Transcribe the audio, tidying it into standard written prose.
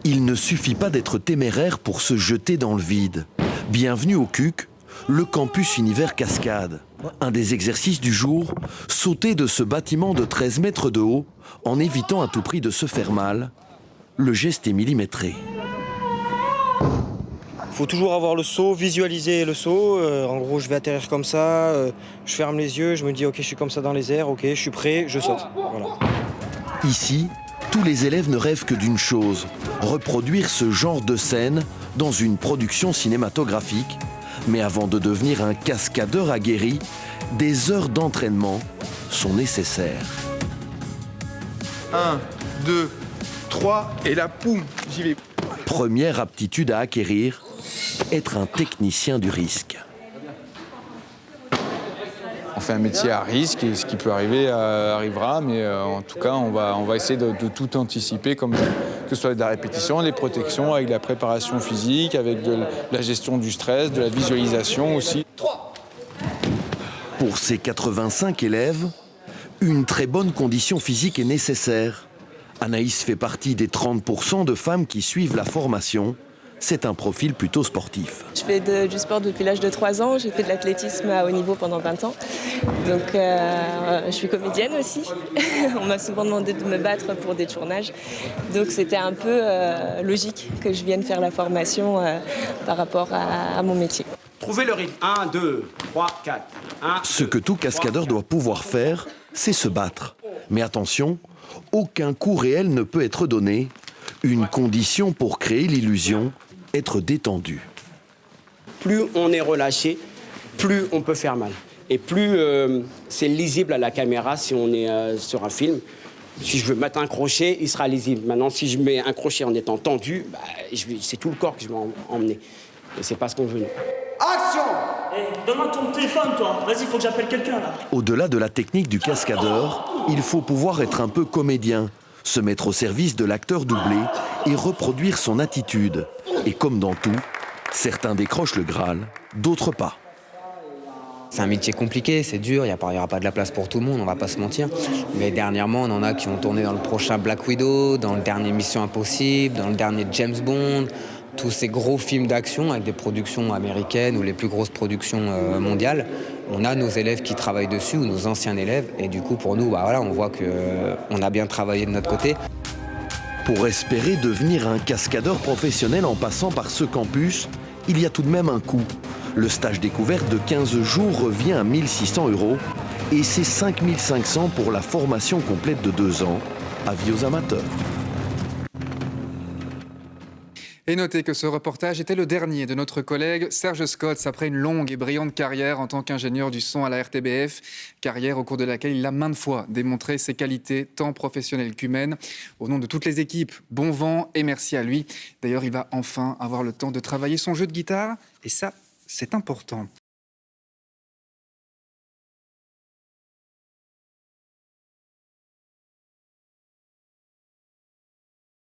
Il ne suffit pas d'être téméraire pour se jeter dans le vide. Bienvenue au CUC, le campus univers Cascade. Un des exercices du jour, sauter de ce bâtiment de 13 mètres de haut en évitant à tout prix de se faire mal. Le geste est millimétré. Il faut toujours avoir le saut, visualiser le saut. En gros, je vais atterrir comme ça, je ferme les yeux, je me dis ok, je suis comme ça dans les airs, ok, je suis prêt, je saute. Voilà. Ici, tous les élèves ne rêvent que d'une chose, reproduire ce genre de scène dans une production cinématographique. Mais avant de devenir un cascadeur aguerri, des heures d'entraînement sont nécessaires. 1, 2, 3 et la poum, j'y vais. Première aptitude à acquérir, être un technicien du risque. On fait un métier à risque et ce qui peut arriver arrivera, mais en tout cas, on va essayer de tout anticiper, que ce soit de la répétition, des protections, avec de la préparation physique, avec de la gestion du stress, de la visualisation aussi. Pour ces 85 élèves, une très bonne condition physique est nécessaire. Anaïs fait partie des 30% de femmes qui suivent la formation. C'est un profil plutôt sportif. Je fais du sport depuis l'âge de 3 ans. J'ai fait de l'athlétisme à haut niveau pendant 20 ans. Donc je suis comédienne aussi. On m'a souvent demandé de me battre pour des tournages. Donc c'était un peu logique que je vienne faire la formation par rapport à mon métier. Trouvez le rythme. 1, 2, 3, 4. Ce que tout cascadeur doit pouvoir faire, c'est se battre. Mais attention, aucun coup réel ne peut être donné. Une condition pour créer l'illusion, être détendu. Plus on est relâché, plus on peut faire mal. Et plus c'est lisible à la caméra si on est sur un film. Si je veux mettre un crochet, il sera lisible. Maintenant, si je mets un crochet en étant tendu, c'est tout le corps que je vais emmener. Et c'est pas ce qu'on veut. Action! Donne-moi ton téléphone, toi. Vas-y, il faut que j'appelle quelqu'un, là. Au-delà de la technique du cascadeur, il faut pouvoir être un peu comédien, se mettre au service de l'acteur doublé et reproduire son attitude. Et comme dans tout, certains décrochent le Graal, d'autres pas. C'est un métier compliqué, c'est dur, il n'y aura pas de la place pour tout le monde, on va pas se mentir. Mais dernièrement, on en a qui ont tourné dans le prochain Black Widow, dans le dernier Mission Impossible, dans le dernier James Bond, tous ces gros films d'action avec des productions américaines ou les plus grosses productions mondiales. On a nos élèves qui travaillent dessus, ou nos anciens élèves, et du coup pour nous, on voit qu'on a bien travaillé de notre côté. Pour espérer devenir un cascadeur professionnel en passant par ce campus, il y a tout de même un coût. Le stage découverte de 15 jours revient à 1 600 € et c'est 5 500 pour la formation complète de 2 ans. Avis aux amateurs. Et notez que ce reportage était le dernier de notre collègue Serge Scott après une longue et brillante carrière en tant qu'ingénieur du son à la RTBF, carrière au cours de laquelle il a maintes fois démontré ses qualités tant professionnelles qu'humaines. Au nom de toutes les équipes, bon vent et merci à lui. D'ailleurs, il va enfin avoir le temps de travailler son jeu de guitare et ça, c'est important.